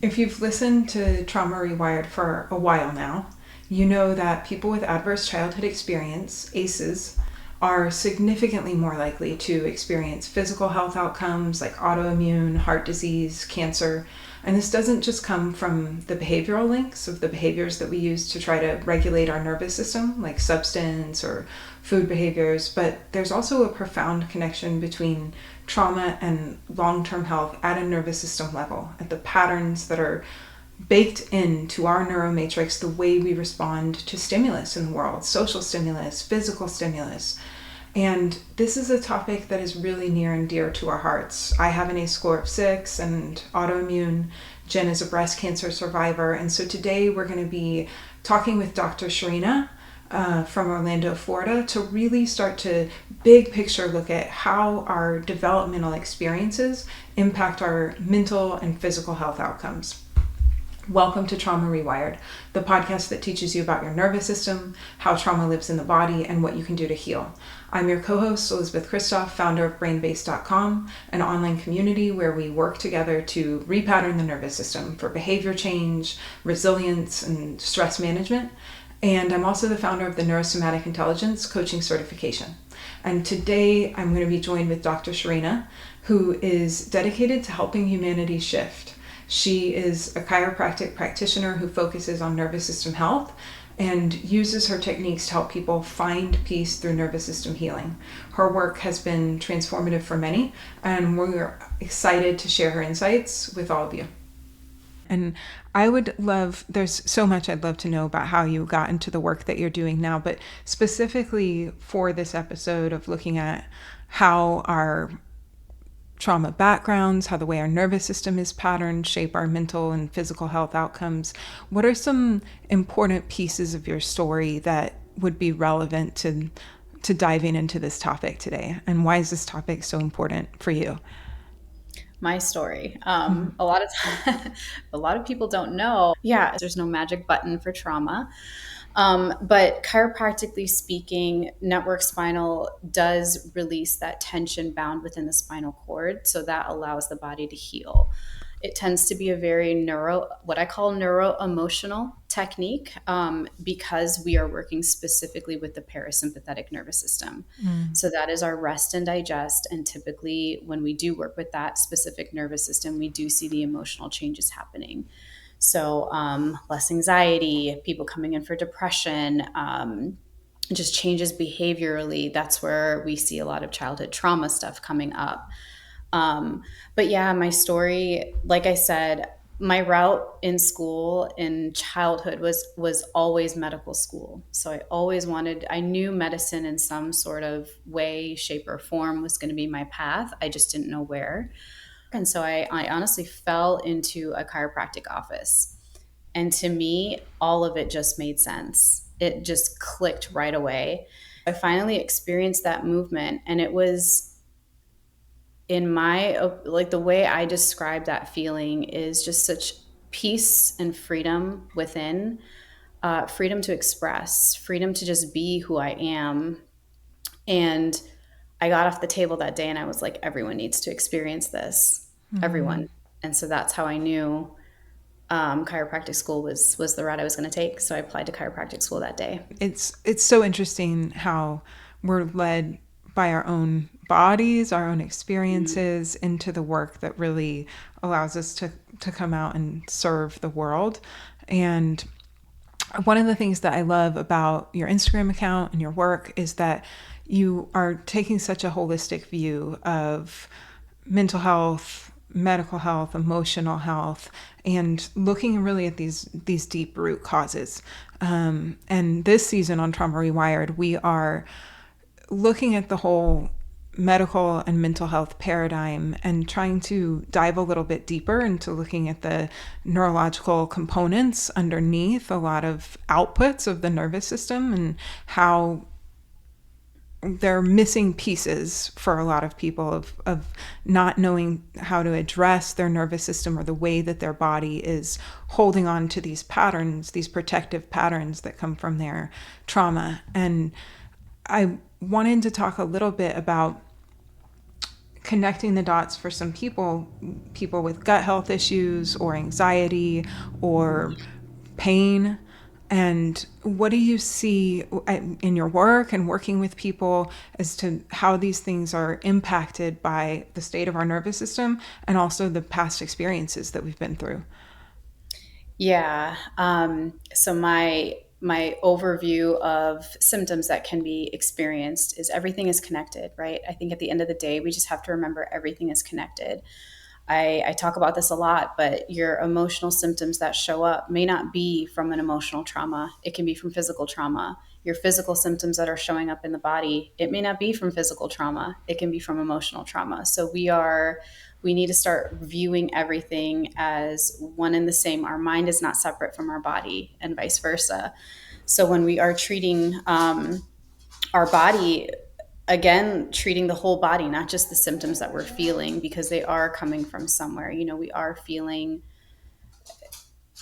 If you've listened to Trauma Rewired for a while now, you know that people with adverse childhood experience, ACEs, are significantly more likely to experience physical health outcomes like autoimmune, heart disease, cancer. And this doesn't just come from the behavioral links of the behaviors that we use to try to regulate our nervous system, like substance or food behaviors, but there's also a profound connection between trauma and long-term health at a nervous system level, at the patterns that are baked into our neuromatrix, the way we respond to stimulus in the world, social stimulus, physical stimulus. And this is a topic that is really near and dear to our hearts. I have an ACE score of 6 and autoimmune. Jen is a breast cancer survivor. And so today we're going to be talking with Dr. Scherina from Orlando, Florida, to really start to big picture look at how our developmental experiences impact our mental and physical health outcomes. Welcome to Trauma Rewired, the podcast that teaches you about your nervous system, how trauma lives in the body, and what you can do to heal. I'm your co-host, Elisabeth Kristkof, founder of brainbase.com, an online community where we work together to repattern the nervous system for behavior change, resilience, and stress management. And I'm also the founder of the Neurosomatic Intelligence Coaching Certification. And today I'm going to be joined with Dr. Scherina, who is dedicated to helping humanity shift. She is a chiropractic practitioner who focuses on nervous system health and uses her techniques to help people find peace through nervous system healing. Her work has been transformative for many, and we're excited to share her insights with all of you. And there's so much I'd love to know about how you got into the work that you're doing now, but specifically for this episode of looking at how our trauma backgrounds, how the way our nervous system is patterned shape our mental and physical health outcomes. What are some important pieces of your story that would be relevant to diving into this topic today? And why is this topic so important for you? My story. A lot of people don't know. Yeah, there's no magic button for trauma. But chiropractically speaking, network spinal does release that tension bound within the spinal cord. So that allows the body to heal. It tends to be a very what I call neuro-emotional technique, because we are working specifically with the parasympathetic nervous system. So that is our rest and digest. And typically when we do work with that specific nervous system, we do see the emotional changes happening. So less anxiety, people coming in for depression, just changes behaviorally. That's where we see a lot of childhood trauma stuff coming up. But yeah, my story, like I said, my route in school in childhood was always medical school. So I knew medicine in some sort of way, shape, or form was going to be my path. I just didn't know where. And so I honestly fell into a chiropractic office. And to me, all of it just made sense. It just clicked right away. I finally experienced that movement, and it was the way I describe that feeling is just such peace and freedom within, freedom to express, freedom to just be who I am. And I got off the table that day and I was like, everyone needs to experience this, everyone. And so that's how I knew chiropractic school was the route I was going to take. So I applied to chiropractic school that day. It's so interesting how we're led by our own bodies, our own experiences into the work that really allows us to come out and serve the world. And one of the things that I love about your Instagram account and your work is that you are taking such a holistic view of mental health, medical health, emotional health, and looking really at these deep root causes. And this season on Trauma Rewired, we are looking at the whole medical and mental health paradigm and trying to dive a little bit deeper into looking at the neurological components underneath a lot of outputs of the nervous system and how they're missing pieces for a lot of people of not knowing how to address their nervous system or the way that their body is holding on to these patterns, these protective patterns that come from their trauma. And I wanted to talk a little bit about connecting the dots for some people with gut health issues or anxiety or pain. And what do you see in your work and working with people as to how these things are impacted by the state of our nervous system and also the past experiences that we've been through? Yeah. So my overview of symptoms that can be experienced is everything is connected, right? I think at the end of the day, we just have to remember everything is connected. I talk about this a lot, but your emotional symptoms that show up may not be from an emotional trauma. It can be from physical trauma. Your physical symptoms that are showing up in the body, it may not be from physical trauma. It can be from emotional trauma. So we need to start viewing everything as one and the same. Our mind is not separate from our body, and vice versa. So when we are treating our body, again, treating the whole body, not just the symptoms that we're feeling, because they are coming from somewhere. We are feeling,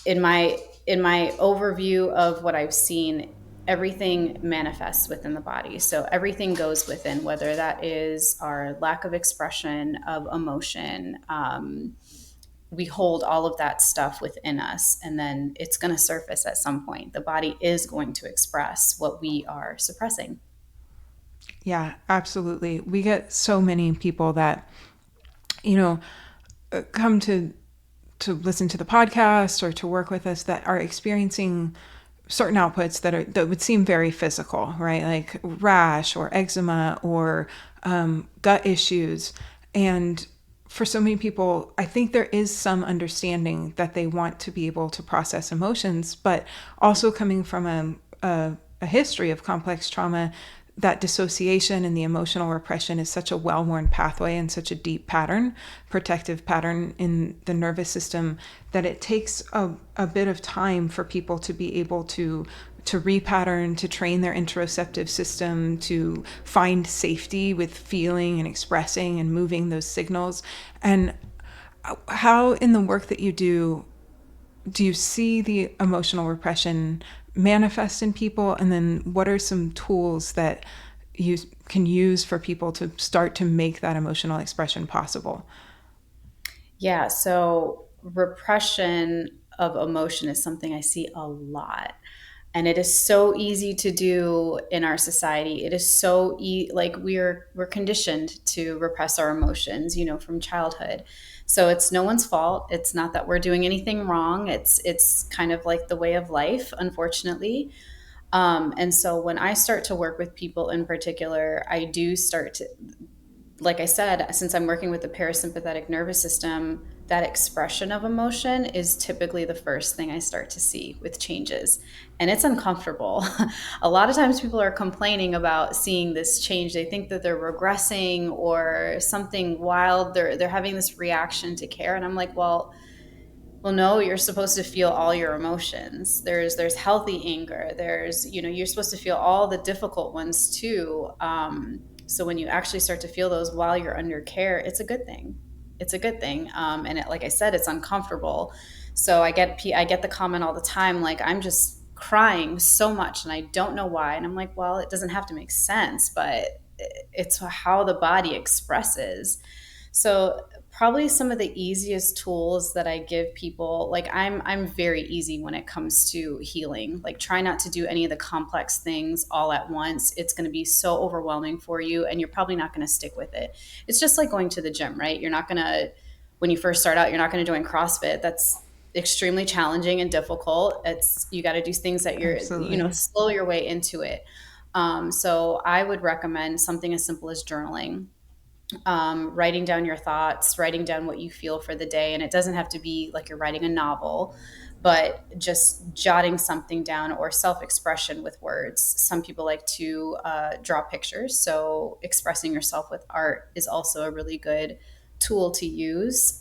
in my overview of what I've seen, everything manifests within the body. So everything goes within, whether that is our lack of expression of emotion. We hold all of that stuff within us, and then it's going to surface at some point. The body is going to express what we are suppressing. Yeah, absolutely. We get so many people that, you know, come to listen to the podcast or to work with us that are experiencing certain outputs that would seem very physical, right? Like rash or eczema or gut issues. And for so many people, I think there is some understanding that they want to be able to process emotions, but also coming from a history of complex trauma, that dissociation and the emotional repression is such a well-worn pathway and such a deep pattern, protective pattern in the nervous system, that it takes a bit of time for people to be able to repattern, to train their interoceptive system, to find safety with feeling and expressing and moving those signals. And how, in the work that you do you see the emotional repression manifest in people? And then what are some tools that you can use for people to start to make that emotional expression possible? Yeah, so repression of emotion is something I see a lot. And it is so easy to do in our society. It is so like we're conditioned to repress our emotions, from childhood. So it's no one's fault. It's not that we're doing anything wrong. It's kind of like the way of life, unfortunately. And so when I start to work with people in particular, I do start to, like I said, since I'm working with the parasympathetic nervous system, that expression of emotion is typically the first thing I start to see with changes. And it's uncomfortable. A lot of times people are complaining about seeing this change. They think that they're regressing or something wild. They're having this reaction to care. And I'm like, well, no, you're supposed to feel all your emotions. There's healthy anger. You're supposed to feel all the difficult ones too. So when you actually start to feel those while you're under care, it's a good thing. It's a good thing. Like I said, it's uncomfortable. So I get the comment all the time, like, I'm just crying so much and I don't know why. And I'm like, well, it doesn't have to make sense, but it's how the body expresses. So probably some of the easiest tools that I give people, like, I'm very easy when it comes to healing. Like, try not to do any of the complex things all at once. It's going to be so overwhelming for you and you're probably not going to stick with it. It's just like going to the gym, right? You're not going to, when you first start out, you're not going to join CrossFit. That's extremely challenging and difficult. You got to do things that Absolutely. slow your way into it. So I would recommend something as simple as journaling, writing down your thoughts, writing down what you feel for the day. And it doesn't have to be like you're writing a novel, but just jotting something down, or self-expression with words. Some people like to draw pictures. So expressing yourself with art is also a really good tool to use.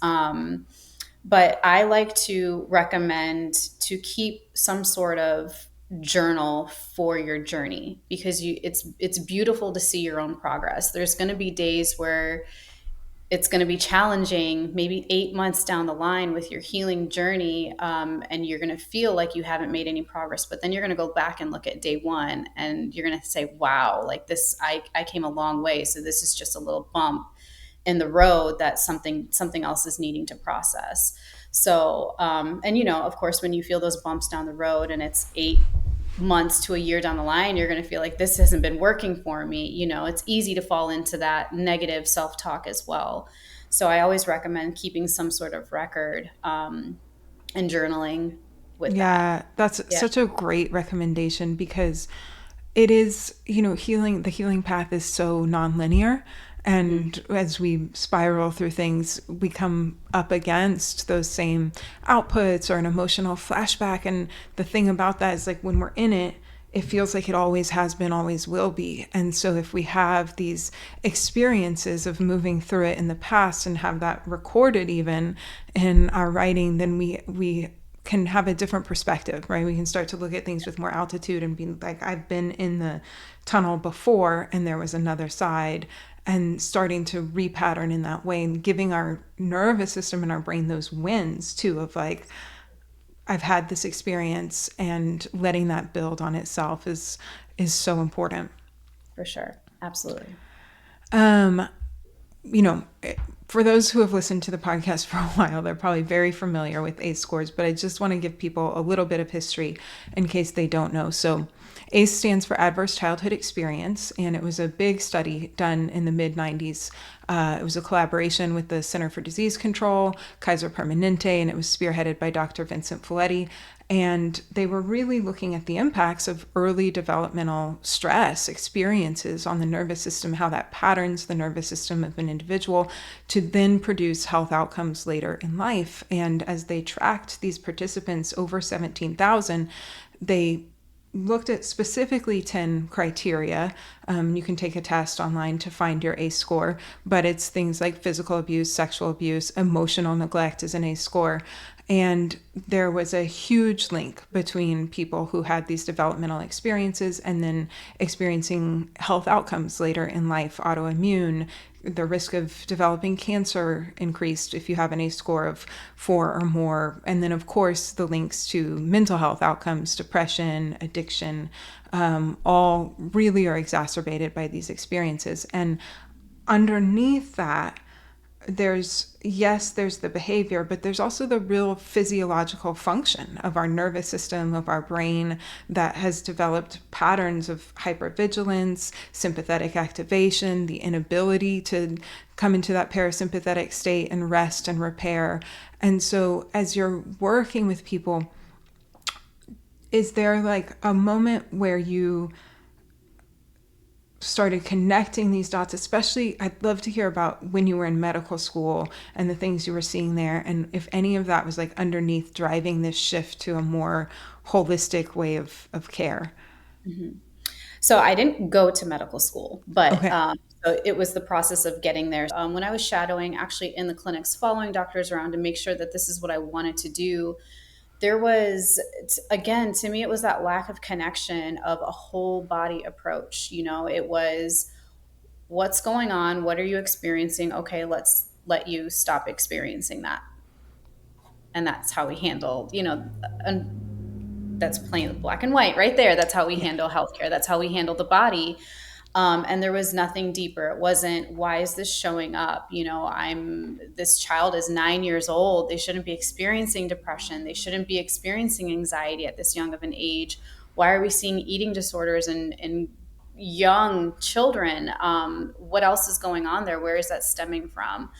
But I like to recommend to keep some sort of journal for your journey, because it's beautiful to see your own progress. There's going to be days where it's going to be challenging, maybe 8 months down the line with your healing journey, and you're going to feel like you haven't made any progress. But then you're going to go back and look at day one, and you're going to say, wow, like this, I came a long way. So this is just a little bump. in the road that something else is needing to process. So, and of course, when you feel those bumps down the road and it's 8 months to a year down the line, you're going to feel like this hasn't been working for me. It's easy to fall into that negative self-talk as well. So I always recommend keeping some sort of record, and journaling with that. Yeah, that's Yeah. such a great recommendation because it is, the healing path is so nonlinear. Mm-hmm. And as we spiral through things, we come up against those same outputs or an emotional flashback. And the thing about that is, like, when we're in it, it feels like it always has been, always will be. And so if we have these experiences of moving through it in the past and have that recorded even in our writing, then we can have a different perspective, right? We can start to look at things with more altitude and be like, I've been in the tunnel before and there was another side, and starting to repattern in that way and giving our nervous system and our brain those wins too, of like, I've had this experience, and letting that build on itself is so important. For sure. Absolutely. Um, you know, for those who have listened to the podcast for a while, they're probably very familiar with ACE scores, but I just want to give people a little bit of history in case they don't know. So ACE stands for Adverse Childhood Experience, and it was a big study done in the mid-90s. It was a collaboration with the Center for Disease Control, Kaiser Permanente, and it was spearheaded by Dr. Vincent Folletti. And they were really looking at the impacts of early developmental stress experiences on the nervous system, how that patterns the nervous system of an individual to then produce health outcomes later in life. And as they tracked these participants, over 17,000, they looked at specifically 10 criteria. You can take a test online to find your ACE score, but it's things like physical abuse, sexual abuse, emotional neglect is an ACE score. And there was a huge link between people who had these developmental experiences and then experiencing health outcomes later in life, autoimmune. The risk of developing cancer increased if you have an ACE score of 4 or more. And then, of course, the links to mental health outcomes, depression, addiction, all really are exacerbated by these experiences. And underneath that, there's the behavior, but there's also the real physiological function of our nervous system, of our brain, that has developed patterns of hypervigilance, sympathetic activation, the inability to come into that parasympathetic state and rest and repair. And so as you're working with people, is there like a moment where you started connecting these dots? Especially, I'd love to hear about when you were in medical school and the things you were seeing there, and if any of that was like underneath driving this shift to a more holistic way of care. Mm-hmm. So I didn't go to medical school, but Okay. so it was the process of getting there. When I was shadowing actually in the clinics, following doctors around to make sure that this is what I wanted to do, there was, again, to me, it was that lack of connection of a whole body approach. It was, what's going on? What are you experiencing? Okay, let's let you stop experiencing that. And that's how we handle, and that's plain black and white right there. That's how we Yeah. handle healthcare. That's how we handle the body. And there was nothing deeper. It wasn't, why is this showing up? This child is 9 years old. They shouldn't be experiencing depression. They shouldn't be experiencing anxiety at this young of an age. Why are we seeing eating disorders in young children? What else is going on there? Where is that stemming from?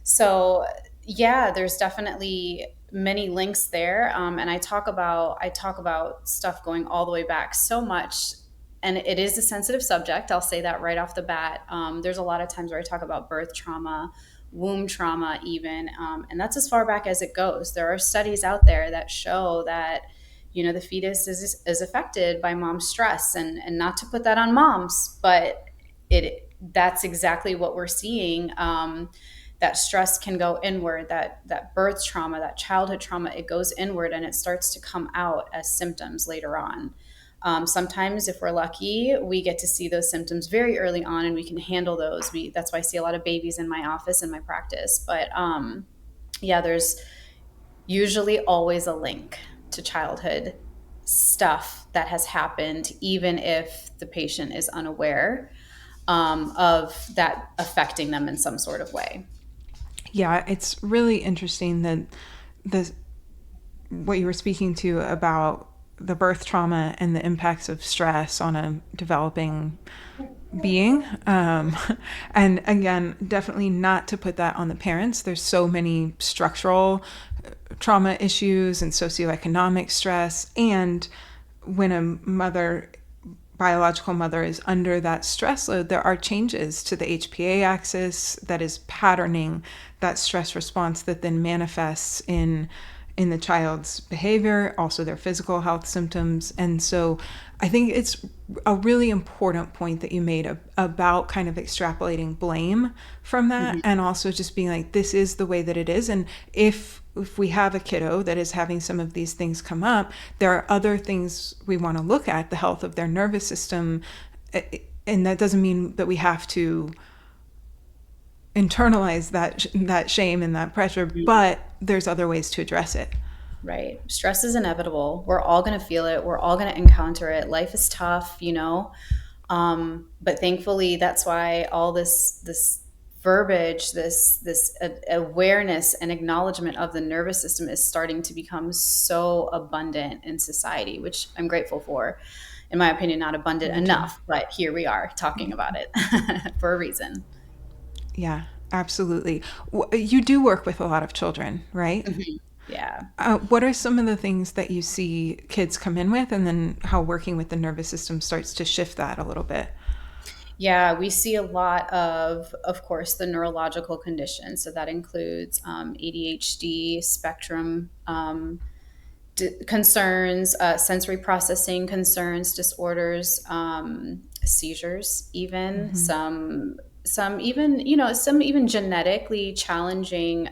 So yeah, there's definitely many links there, and I talk about stuff going all the way back so much, and it is a sensitive subject. I'll say that right off the bat. There's a lot of times where I talk about birth trauma, womb trauma, even, and that's as far back as it goes. There are studies out there that show that the fetus is affected by mom's stress, and not to put that on moms, but that's exactly what we're seeing. That stress can go inward, that birth trauma, that childhood trauma, it goes inward and it starts to come out as symptoms later on. Sometimes, if we're lucky, we get to see those symptoms very early on and we can handle those. That's why I see a lot of babies in my office and my practice. But yeah, there's usually always a link to childhood stuff that has happened, even if the patient is unaware. of that affecting them in some sort of way. Yeah, it's really interesting that the what you were speaking to about the birth trauma and the impacts of stress on a developing being. And again, definitely not to put that on the parents. There's so many structural trauma issues and socioeconomic stress. And when a mother, biological mother, is under that stress load, there are changes to the HPA axis that is patterning that stress response that then manifests in the child's behavior, also their physical health symptoms. And so I think it's a really important point that you made about kind of extrapolating blame from that, and also just being like, this is the way that it is. And if we have a kiddo that is having some of these things come up, there are other things we want to look at, the health of their nervous system. And that doesn't mean that we have to internalize that shame and that pressure, but there's other ways to address it. Right. Stress is inevitable. We're all going to feel it. We're all going to encounter it. Life is tough, you know. But thankfully, that's why all this verbiage, this awareness and acknowledgement of the nervous system is starting to become so abundant in society, which I'm grateful for. In my opinion, not abundant enough, but here we are talking about it for a reason. Yeah, absolutely. You do work with a lot of children, right? Mhm. Yeah. What are some of the things that you see kids come in with, and then how working with the nervous system starts to shift that a little bit? Yeah, we see a lot of course, the neurological conditions. So that includes ADHD, spectrum concerns, sensory processing concerns, disorders, seizures, even some even some even genetically challenging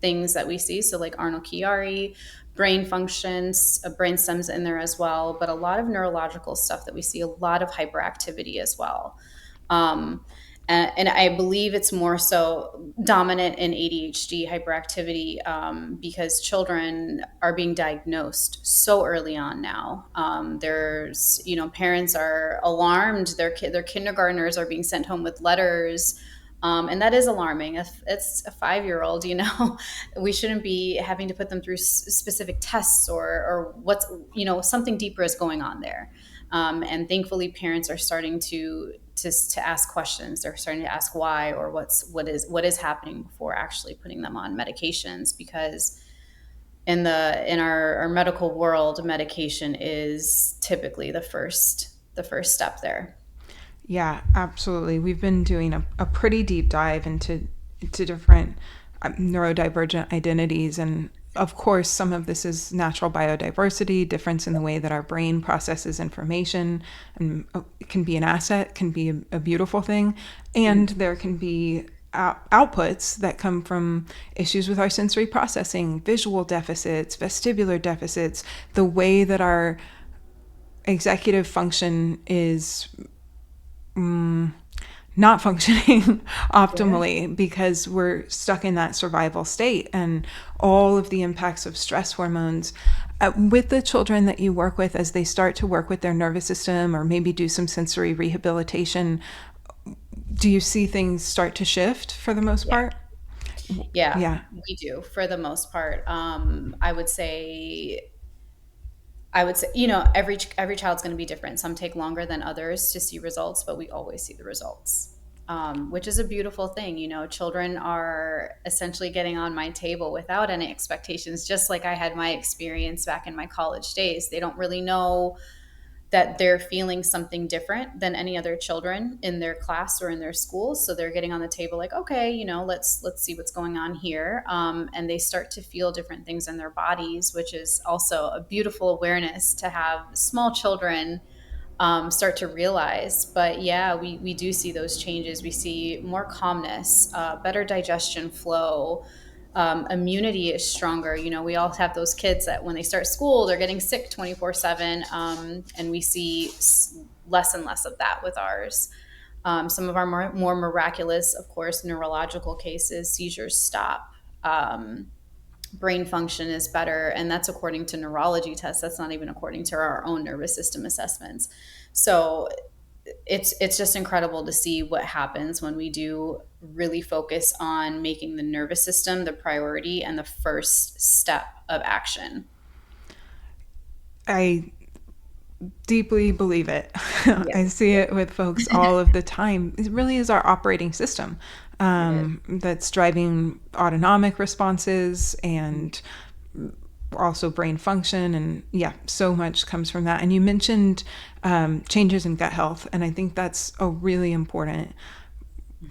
things that we see. So like Arnold Chiari, brain functions, brain stems in there as well, but a lot of neurological stuff that we see, a lot of hyperactivity as well. Um, and I believe it's more so dominant in ADHD hyperactivity because children are being diagnosed so early on now. There's, parents are alarmed. Their kindergartners are being sent home with letters. And that is alarming. If it's a 5-year-old, we shouldn't be having to put them through specific tests or what's, something deeper is going on there. And thankfully, parents are starting to ask questions. They're starting to ask why or what is happening before actually putting them on medications, because in our medical world, medication is typically the first step there. Yeah, absolutely. We've been doing a pretty deep dive into different neurodivergent identities. And of course, some of this is natural biodiversity, difference in the way that our brain processes information. And it can be an asset, can be a beautiful thing. And there can be outputs that come from issues with our sensory processing, visual deficits, vestibular deficits, the way that our executive function is not functioning optimally because we're stuck in that survival state, and all of the impacts of stress hormones. With the children that you work with, as they start to work with their nervous system or maybe do some sensory rehabilitation, do you see things start to shift for the most Yeah. part? Yeah, Yeah. we do for the most part. I would say, every child's going to be different. Some take longer than others to see results, but we always see the results, which is a beautiful thing. Children are essentially getting on my table without any expectations, just like I had my experience back in my college days. They don't really know that they're feeling something different than any other children in their class or in their school. So they're getting on the table like, okay, let's see what's going on here. And they start to feel different things in their bodies, which is also a beautiful awareness to have small children start to realize. But yeah, we do see those changes. We see more calmness, better digestion flow. Immunity is stronger. We all have those kids that when they start school, they're getting sick 24/7. And we see less and less of that with ours. Some of our more miraculous, of course, neurological cases, seizures stop. Brain function is better, and that's according to neurology tests. That's not even according to our own nervous system assessments. So it's just incredible to see what happens when we do really focus on making the nervous system the priority and the first step of action. I deeply believe it. Yeah, I see it with folks all of the time. It really is our operating system it is. that's driving autonomic responses and also brain function. And yeah, so much comes from that. And you mentioned changes in gut health. And I think that's a really important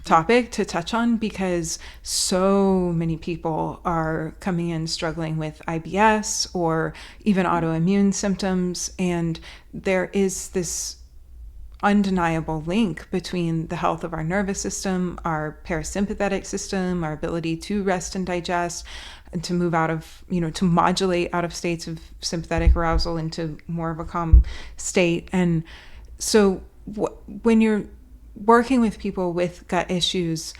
topic to touch on because so many people are coming in struggling with IBS or even autoimmune symptoms. And there is this undeniable link between the health of our nervous system, our parasympathetic system, our ability to rest and digest, and to move out of, to modulate out of states of sympathetic arousal into more of a calm state. And so when you're working with people with gut issues,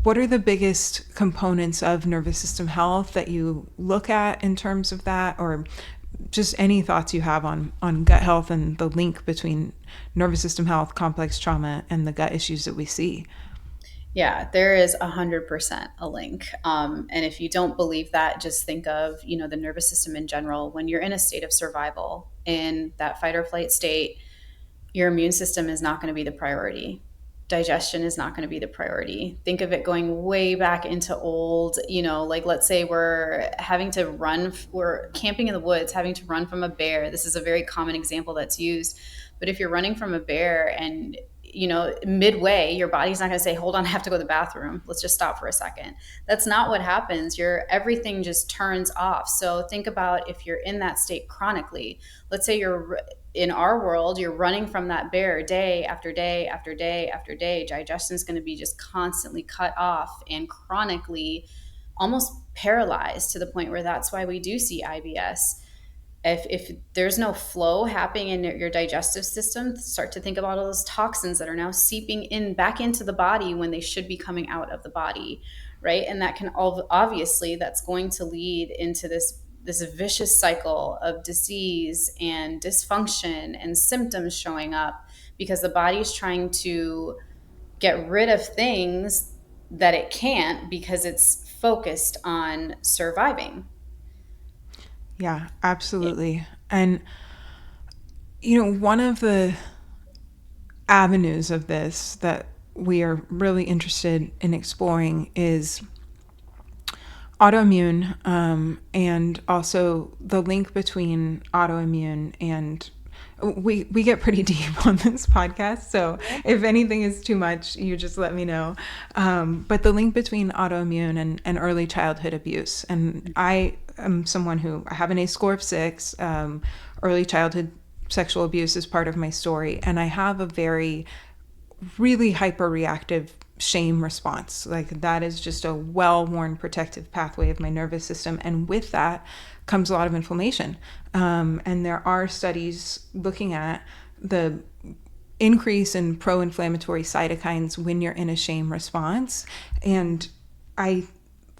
what are the biggest components of nervous system health that you look at in terms of that, or just any thoughts you have on gut health and the link between nervous system health, complex trauma, and the gut issues that we see? Yeah, there is 100% a link. And if you don't believe that, just think of, the nervous system in general. When you're in a state of survival, in that fight or flight state, your immune system is not going to be the priority. Digestion is not going to be the priority. Think of it going way back into old, like let's say we're camping in the woods, having to run from a bear. This is a very common example that's used. But if you're running from a bear and midway, your body's not going to say, hold on, I have to go to the bathroom. Let's just stop for a second. That's not what happens. Everything just turns off. So think about if you're in that state chronically. Let's say you're in our world, you're running from that bear day after day after day after day. Digestion is going to be just constantly cut off and chronically almost paralyzed to the point where that's why we do see IBS. If there's no flow happening in your digestive system, start to think about all those toxins that are now seeping in back into the body when they should be coming out of the body, right? And that can obviously, that's going to lead into this vicious cycle of disease and dysfunction and symptoms showing up because the body's trying to get rid of things that it can't because it's focused on surviving. Yeah, absolutely. And, one of the avenues of this that we are really interested in exploring is autoimmune, and also the link between autoimmune and we get pretty deep on this podcast, so if anything is too much, you just let me know. But the link between autoimmune and early childhood abuse, and I am someone who I have an ACE score of 6. Early childhood sexual abuse is part of my story, and I have a very really hyper-reactive shame response. Like that is just a well-worn protective pathway of my nervous system. And with that comes a lot of inflammation. And there are studies looking at the increase in pro-inflammatory cytokines when you're in a shame response. And I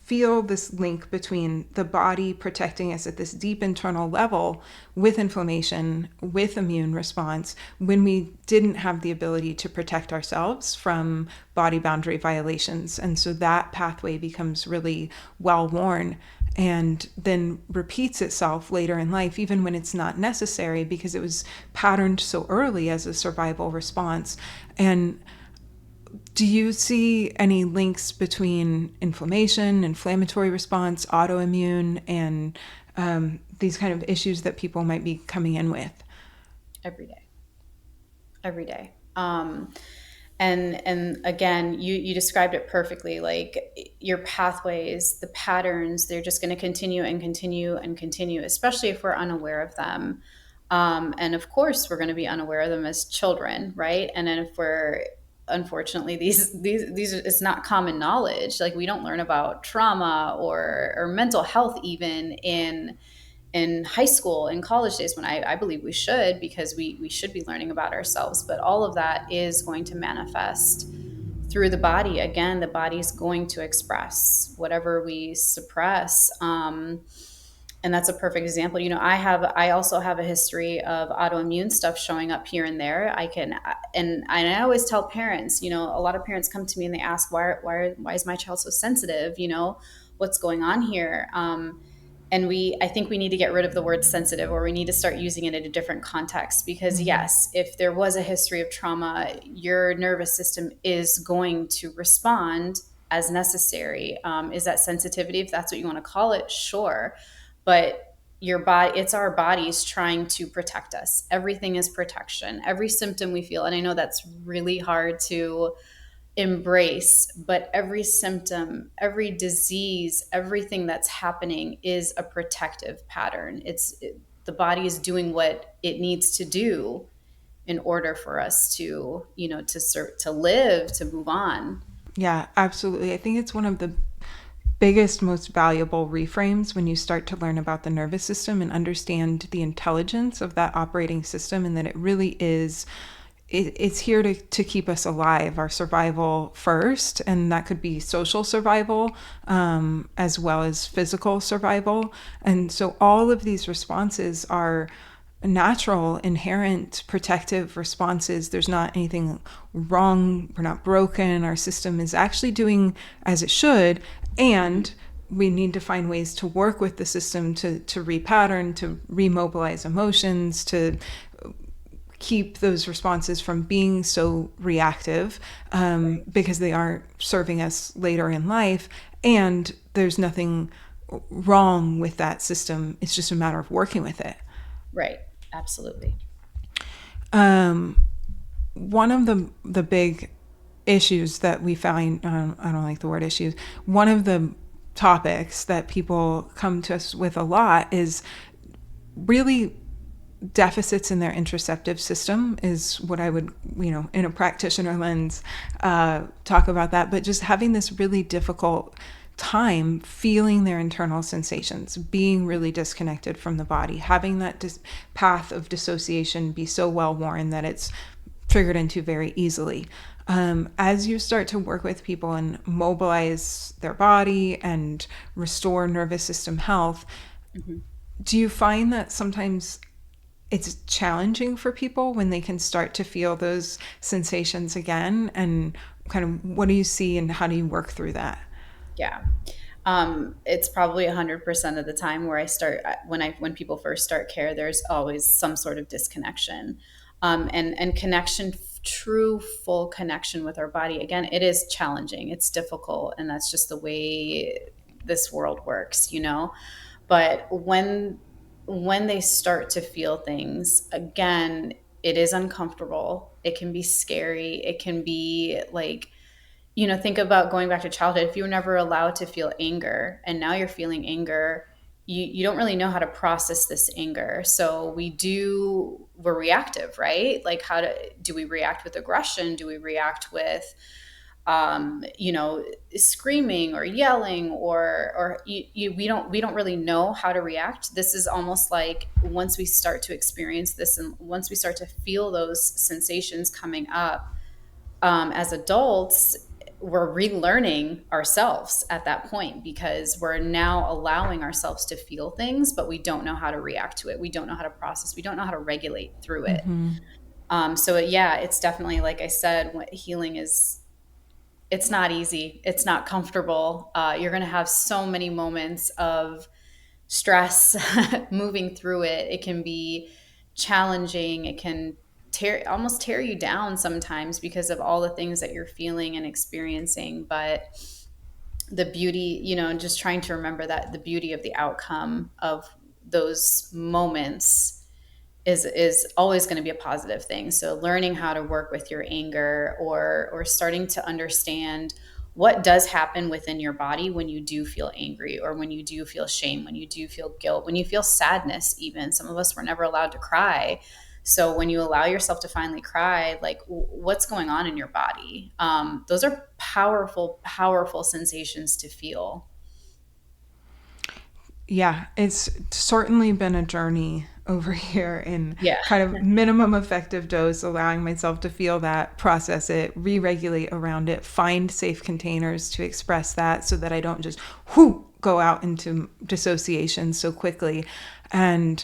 feel this link between the body protecting us at this deep internal level with inflammation, with immune response, when we didn't have the ability to protect ourselves from body boundary violations. And so that pathway becomes really well worn and then repeats itself later in life, even when it's not necessary, because it was patterned so early as a survival response. And do you see any links between inflammation, inflammatory response, autoimmune, and these kind of issues that people might be coming in with? Every day. And again, you described it perfectly. Like your pathways, the patterns, they're just going to continue and continue and continue, especially if we're unaware of them. And of course, we're going to be unaware of them as children, right? And then if we're unfortunately these it's not common knowledge. Like we don't learn about trauma or mental health even in high school and college days, when I believe we should, because we should be learning about ourselves. But all of that is going to manifest through the body. Again, the body's going to express whatever we suppress. And that's a perfect example. I also have a history of autoimmune stuff showing up here and there. And I always tell parents, a lot of parents come to me and they ask, why is my child so sensitive? What's going on here? And I think we need to get rid of the word sensitive, or we need to start using it in a different context, because yes, if there was a history of trauma, your nervous system is going to respond as necessary. Is that sensitivity, if that's what you want to call it? Sure. But it's our bodies trying to protect us. Everything is protection. Every symptom we feel, and I know that's really hard to embrace, but every symptom, every disease, everything that's happening is a protective pattern. The body is doing what it needs to do in order for us to, to live, to move on. Yeah, absolutely. I think it's one of the biggest, most valuable reframes when you start to learn about the nervous system and understand the intelligence of that operating system, and that it really is, it's here to keep us alive, our survival first, and that could be social survival as well as physical survival. And so all of these responses are natural, inherent protective responses. There's not anything wrong. We're not broken. Our system is actually doing as it should. And we need to find ways to work with the system to repattern, to remobilize emotions, to keep those responses from being so reactive, because they aren't serving us later in life. And there's nothing wrong with that system. It's just a matter of working with it. Right. Absolutely. One of the big issues that we find, I don't like the word issues, one of the topics that people come to us with a lot is really deficits in their interoceptive system, is what I would, in a practitioner lens, talk about that. But just having this really difficult time feeling their internal sensations, being really disconnected from the body, having that path of dissociation be so well worn that it's triggered into very easily. As you start to work with people and mobilize their body and restore nervous system health, do you find that sometimes it's challenging for people when they can start to feel those sensations again? And kind of what do you see and how do you work through that? Yeah. It's probably 100% of the time where when people first start care, there's always some sort of disconnection, and connection, true full connection with our body. Again, it is challenging. It's difficult. And that's just the way this world works, but when they start to feel things again, it is uncomfortable. It can be scary. It can be like, think about going back to childhood. If you were never allowed to feel anger and now you're feeling anger, you don't really know how to process this anger. So we're reactive, right? Like, do we react with aggression? Do we react with, screaming or yelling, or we don't really know how to react. This is almost like once we start to experience this and once we start to feel those sensations coming up, as adults, we're relearning ourselves at that point, because we're now allowing ourselves to feel things, but we don't know how to react to it. We don't know how to process. We don't know how to regulate through it. So yeah, it's definitely, like I said, what healing is, it's not easy. It's not comfortable. You're going to have so many moments of stress moving through it. It can be challenging. It can almost tear you down sometimes because of all the things that you're feeling and experiencing. But the beauty, just trying to remember that the beauty of the outcome of those moments is always going to be a positive thing. So learning how to work with your anger, or starting to understand what does happen within your body when you do feel angry, or when you do feel shame, when you do feel guilt, when you feel sadness. Even some of us were never allowed to cry. So when you allow yourself to finally cry, like, what's going on in your body? Those are powerful, powerful sensations to feel. Yeah, it's certainly been a journey over here in Yeah. kind of minimum effective dose, allowing myself to feel that, process it, re-regulate around it, find safe containers to express that, so that I don't just go out into dissociation so quickly. And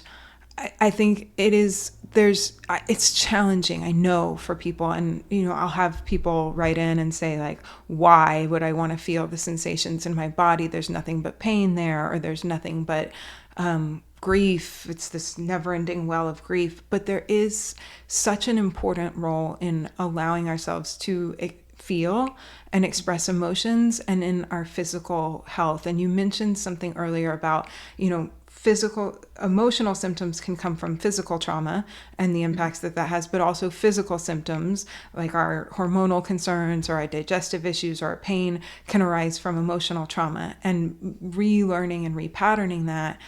I think it's challenging, I know, for people. And, I'll have people write in and say, like, why would I want to feel the sensations in my body? There's nothing but pain there, or there's nothing but grief. It's this never-ending well of grief. But there is such an important role in allowing ourselves to feel and express emotions and in our physical health. And you mentioned something earlier about, emotional symptoms can come from physical trauma and the impacts that has, but also physical symptoms like our hormonal concerns or our digestive issues or our pain can arise from emotional trauma. And relearning and repatterning that,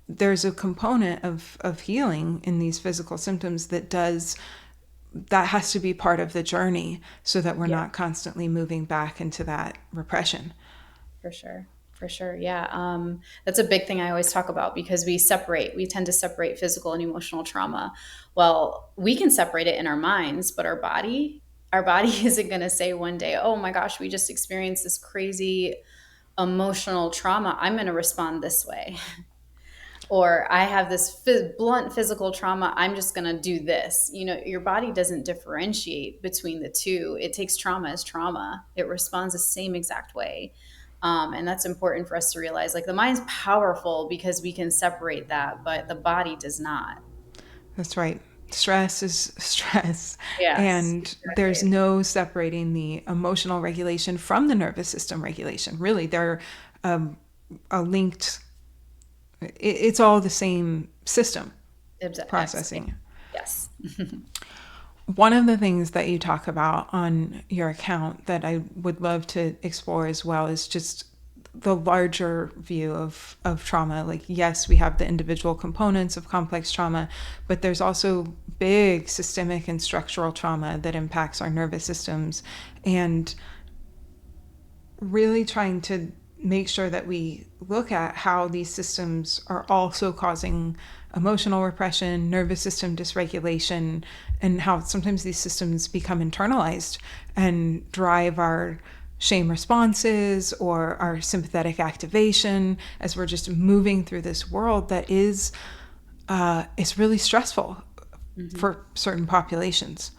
there's a component of healing in these physical symptoms that has to be part of the journey so that we're not constantly moving back into that repression. For sure. For sure. Yeah. That's a big thing I always talk about, because we tend to separate physical and emotional trauma. Well, we can separate it in our minds, but our body isn't going to say one day, oh my gosh, we just experienced this crazy emotional trauma, I'm going to respond this way. Or I have this blunt physical trauma, I'm just going to do this. Your body doesn't differentiate between the two. It takes trauma as trauma. It responds the same exact way. And that's important for us to realize. Like, the mind's powerful because we can separate that, but the body does not. That's right. Stress is stress. Yes, And there's exactly. no separating the emotional regulation from the nervous system regulation. Really, they're a linked, it's all the same system processing. Yes. One of the things that you talk about on your account that I would love to explore as well is just the larger view of trauma. Like, yes, we have the individual components of complex trauma, but there's also big systemic and structural trauma that impacts our nervous systems. And really trying to make sure that we look at how these systems are also causing emotional repression, nervous system dysregulation, and how sometimes these systems become internalized and drive our shame responses or our sympathetic activation as we're just moving through this world that is it's really stressful for certain populations.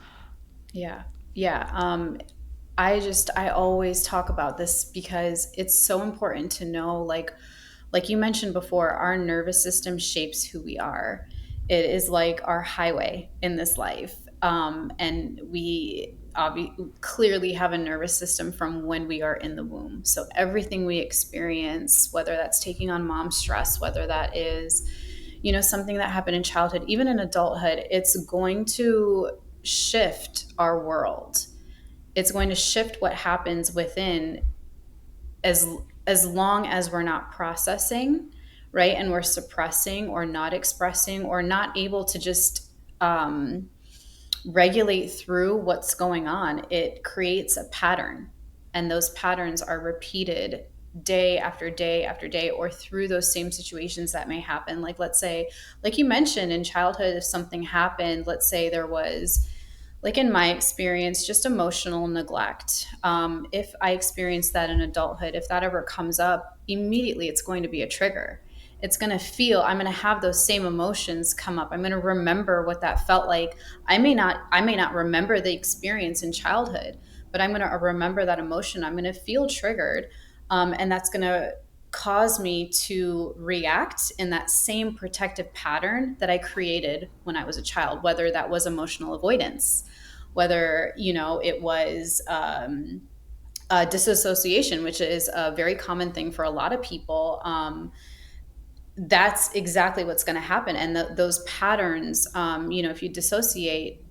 Yeah. Yeah. I always talk about this because it's so important to know, like you mentioned before, our nervous system shapes who we are. It is like our highway in this life. And we clearly have a nervous system from when we are in the womb. So everything we experience, whether that's taking on mom stress, whether that is, something that happened in childhood, even in adulthood, it's going to shift our world. It's going to shift what happens within, as as long as we're not processing, right? And we're suppressing or not expressing or not able to just regulate through what's going on. It creates a pattern, and those patterns are repeated day after day after day, or through those same situations that may happen. Like, let's say, like you mentioned, in childhood, if something happened, let's say there was, like in my experience, just emotional neglect. If I experience that in adulthood, if that ever comes up, immediately it's going to be a trigger. I'm going to have those same emotions come up. I'm going to remember what that felt like. I may not remember the experience in childhood, but I'm going to remember that emotion. I'm going to feel triggered. And that's going to cause me to react in that same protective pattern that I created when I was a child, whether that was emotional avoidance, whether, it was disassociation, which is a very common thing for a lot of people. That's exactly what's going to happen. And those patterns, if you dissociate,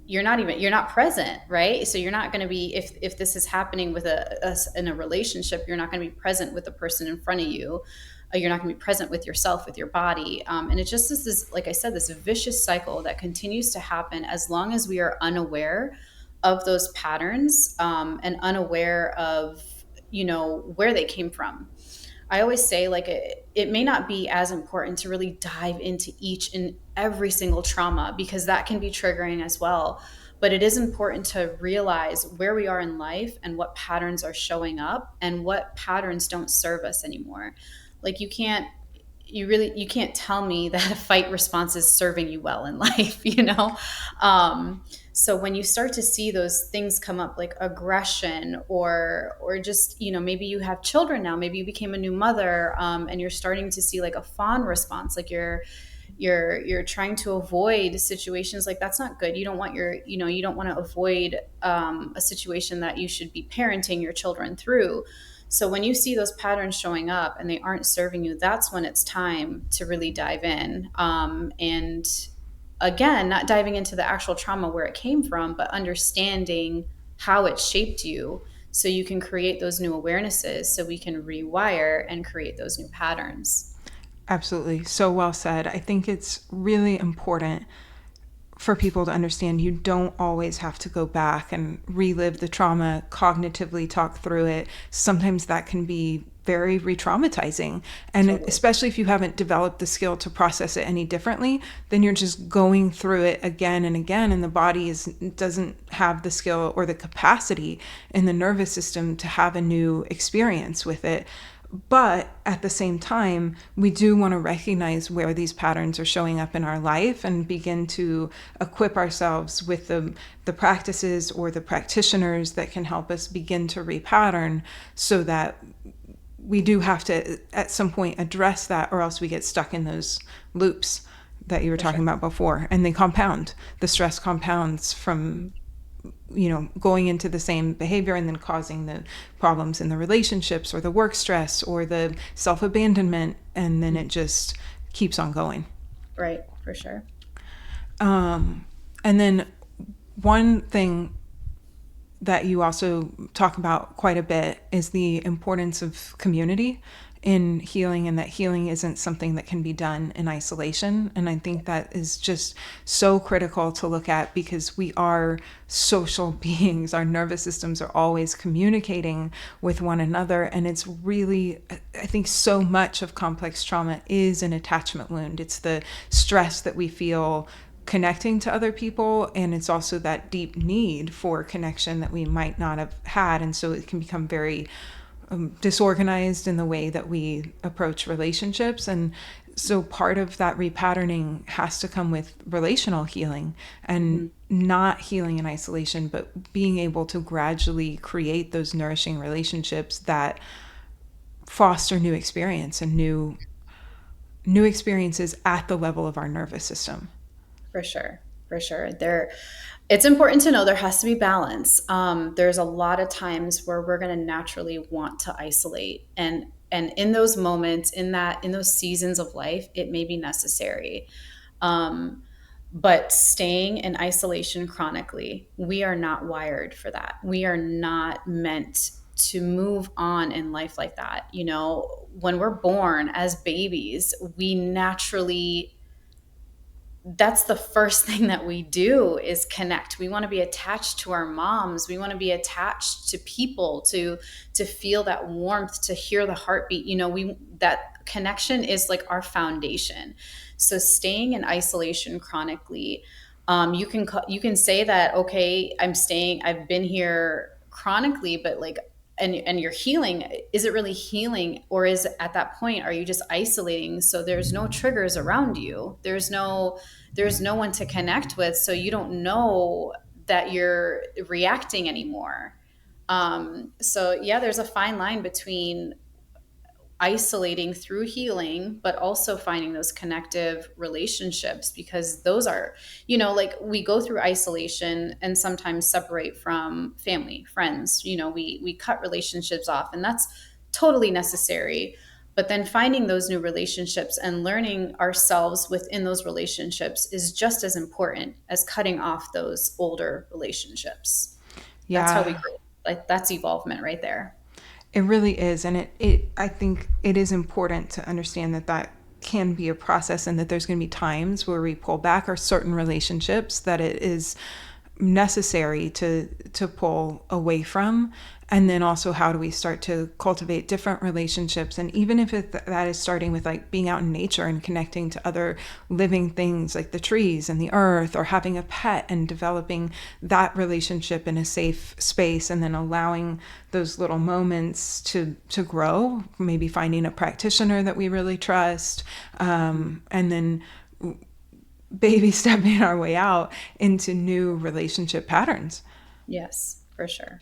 you're not present, right? So you're not going to be, if this is happening with us in a relationship, you're not going to be present with the person in front of you. You're not going to be present with yourself, with your body. And it's just this, like I said, this vicious cycle that continues to happen as long as we are unaware of those patterns, and unaware of, where they came from. I always say, like, it may not be as important to really dive into each and every single trauma, because that can be triggering as well. But it is important to realize where we are in life and what patterns are showing up and what patterns don't serve us anymore. Like, you can't tell me that a fight response is serving you well in life, you know? So when you start to see those things come up, like aggression, or just, maybe you have children now, maybe you became a new mother, and you're starting to see like a fawn response, like you're trying to avoid situations, like that's not good. You don't want you don't want to avoid a situation that you should be parenting your children through. So when you see those patterns showing up and they aren't serving you, that's when it's time to really dive in. And again, not diving into the actual trauma where it came from, but understanding how it shaped you, so you can create those new awarenesses, so we can rewire and create those new patterns. Absolutely. So well said. I think it's really important for people to understand you don't always have to go back and relive the trauma, cognitively talk through it. Sometimes that can be very re-traumatizing. And Totally. especially if you haven't developed the skill to process it any differently, then you're just going through it again and again, and the body doesn't have the skill or the capacity in the nervous system to have a new experience with it. But at the same time, we do want to recognize where these patterns are showing up in our life and begin to equip ourselves with the practices or the practitioners that can help us begin to repattern, so that we do have to at some point address that, or else we get stuck in those loops that you were talking about before, and they compound. The stress compounds from going into the same behavior and then causing the problems in the relationships or the work stress or the self-abandonment, and then it just keeps on going. Right, for sure. And then one thing that you also talk about quite a bit is the importance of community in healing, and that healing isn't something that can be done in isolation. And I think that is just so critical to look at, because we are social beings. Our nervous systems are always communicating with one another. And it's really, I think so much of complex trauma is an attachment wound. It's the stress that we feel connecting to other people, and it's also that deep need for connection that we might not have had. And so it can become very disorganized in the way that we approach relationships. And so part of that repatterning has to come with relational healing, and not healing in isolation, but being able to gradually create those nourishing relationships that foster new experience and new experiences at the level of our nervous system. For sure. For sure. It's important to know there has to be balance. There's a lot of times where we're going to naturally want to isolate, and in those moments, in those seasons of life, it may be necessary. But staying in isolation chronically, we are not wired for that. We are not meant to move on in life like that. When we're born as babies, we naturally, that's the first thing that we do, is connect. We want to be attached to our moms. We want to be attached to people, to feel that warmth, to hear the heartbeat. That connection is like our foundation. So staying in isolation chronically, you can say that, okay, I've been here chronically, but like, and you're healing. Is it really healing, or is, at that point, are you just isolating? So there's no triggers around you. There's no one to connect with. So you don't know that you're reacting anymore. So yeah, there's a fine line between isolating through healing, but also finding those connective relationships, because those are, like, we go through isolation and sometimes separate from family, friends, we cut relationships off, and that's totally necessary. But then finding those new relationships and learning ourselves within those relationships is just as important as cutting off those older relationships. That's how we Yeah. grow. Like, that's evolvement right there. It really is. And I think it is important to understand that can be a process, and that there's going to be times where we pull back, or certain relationships that it is necessary to pull away from? And then also, how do we start to cultivate different relationships? And even if that is starting with like being out in nature and connecting to other living things like the trees and the earth, or having a pet and developing that relationship in a safe space, and then allowing those little moments to grow, maybe finding a practitioner that we really trust, and then baby stepping our way out into new relationship patterns. Yes, for sure.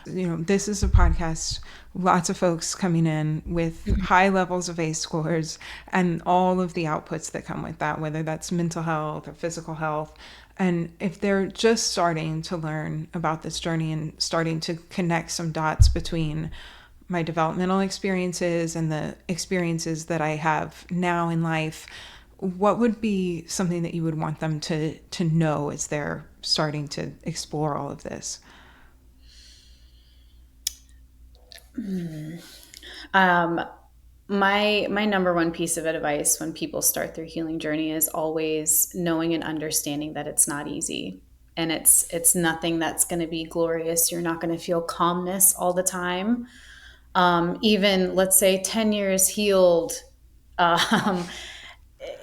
This is a podcast, lots of folks coming in with high levels of ACE scores and all of the outputs that come with that, whether that's mental health or physical health. And if they're just starting to learn about this journey and starting to connect some dots between my developmental experiences and the experiences that I have now in life, what would be something that you would want them to know as they're starting to explore all of this? My number one piece of advice when people start their healing journey is always knowing and understanding that it's not easy, and it's nothing that's going to be glorious. You're not going to feel calmness all the time. Even let's say 10 years healed, um,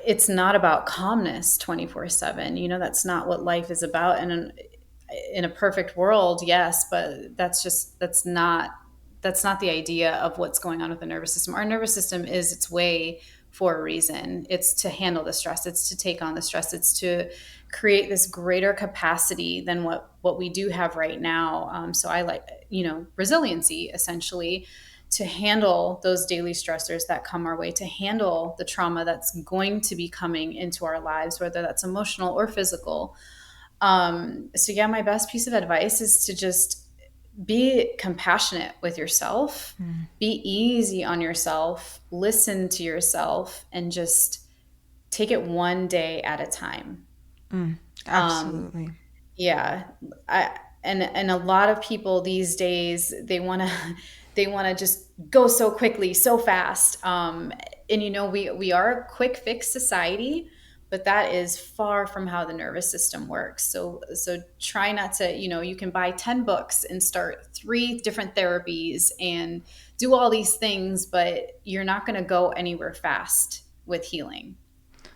it's not about calmness 24/7. That's not what life is about. And in a perfect world, yes, but that's not the idea of what's going on with the nervous system. Our nervous system is its way for a reason. It's to handle the stress. It's to take on the stress. It's to create this greater capacity than what we do have right now. So I like, resiliency, essentially, to handle those daily stressors that come our way, to handle the trauma that's going to be coming into our lives, whether that's emotional or physical. So yeah, my best piece of advice is to just be compassionate with yourself, be easy on yourself, listen to yourself, and just take it one day at a time. Absolutely. Yeah. And a lot of people these days, they want to they want to just go so quickly, so fast. And we are a quick fix society, but that is far from how the nervous system works. So try not to, you can buy 10 books and start 3 different therapies and do all these things, but you're not going to go anywhere fast with healing.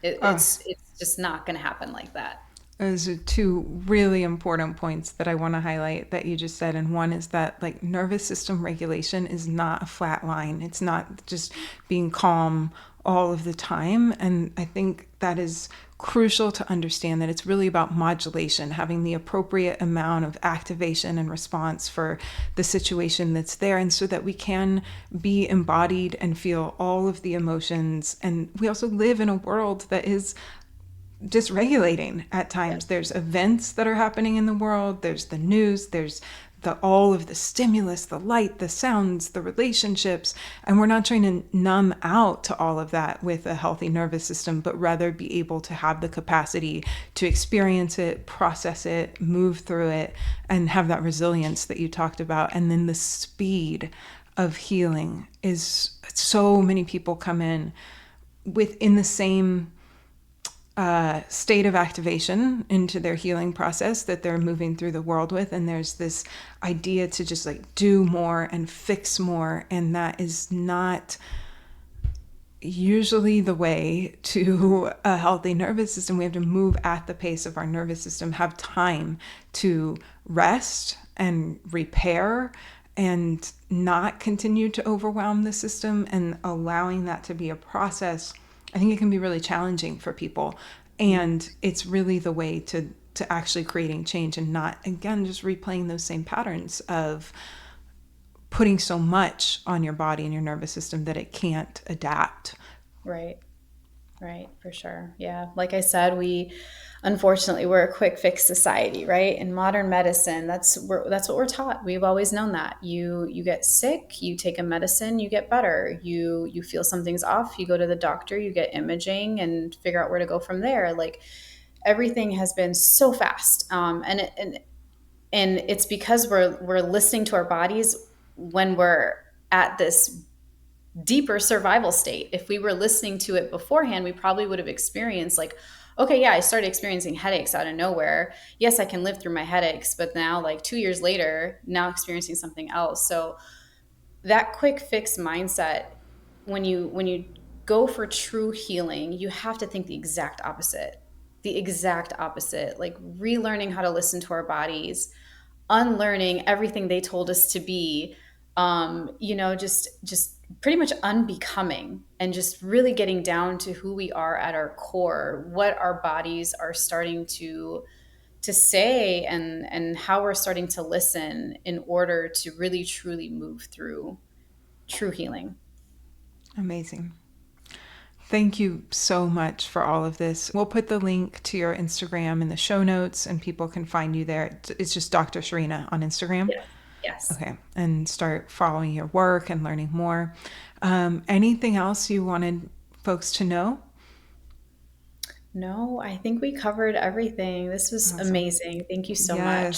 Oh, It's just not going to happen like that. those are two really important points that I want to highlight that you just said. And one is that like nervous system regulation is not a flat line. It's not just being calm all of the time. And I think that is crucial to understand, that it's really about modulation, having the appropriate amount of activation and response for the situation that's there. And so that we can be embodied and feel all of the emotions. And we also live in a world that is dysregulating at times. There's events that are happening in the world, there's the news, there's all of the stimulus, the light, the sounds, the relationships, and we're not trying to numb out to all of that with a healthy nervous system, but rather be able to have the capacity to experience it, process it, move through it, and have that resilience that you talked about. And then the speed of healing is, so many people come in within the same state of activation into their healing process that they're moving through the world with. And there's this idea to just like do more and fix more. And that is not usually the way to a healthy nervous system. We have to move at the pace of our nervous system, have time to rest and repair, and not continue to overwhelm the system, and allowing that to be a process. I think it can be really challenging for people. And it's really the way to actually creating change, and not, again, just replaying those same patterns of putting so much on your body and your nervous system that it can't adapt. Right. Right, for sure. Yeah. Like I said, unfortunately, we're a quick fix society, right? In modern medicine, that's what we're taught. We've always known that. You get sick, you take a medicine, you get better. You feel something's off, you go to the doctor, you get imaging and figure out where to go from there. Like, everything has been so fast. And it's because we're listening to our bodies when we're at this deeper survival state. If we were listening to it beforehand, we probably would have experienced like, okay, yeah, I started experiencing headaches out of nowhere. Yes, I can live through my headaches, but now like 2 years later, now experiencing something else. So that quick fix mindset, when you go for true healing, you have to think the exact opposite. The exact opposite, like relearning how to listen to our bodies, unlearning everything they told us to be, just pretty much unbecoming, and just really getting down to who we are at our core, what our bodies are starting to say, and how we're starting to listen in order to really truly move through true healing. Amazing. Thank you so much for all of this. We'll put the link to your Instagram in the show notes and people can find you there. It's just Dr. Scherina on Instagram. Yes. Yes. Okay. And start following your work and learning more. Anything else you wanted folks to know? No, I think we covered everything. This was Awesome. amazing. Thank you so Yes. much.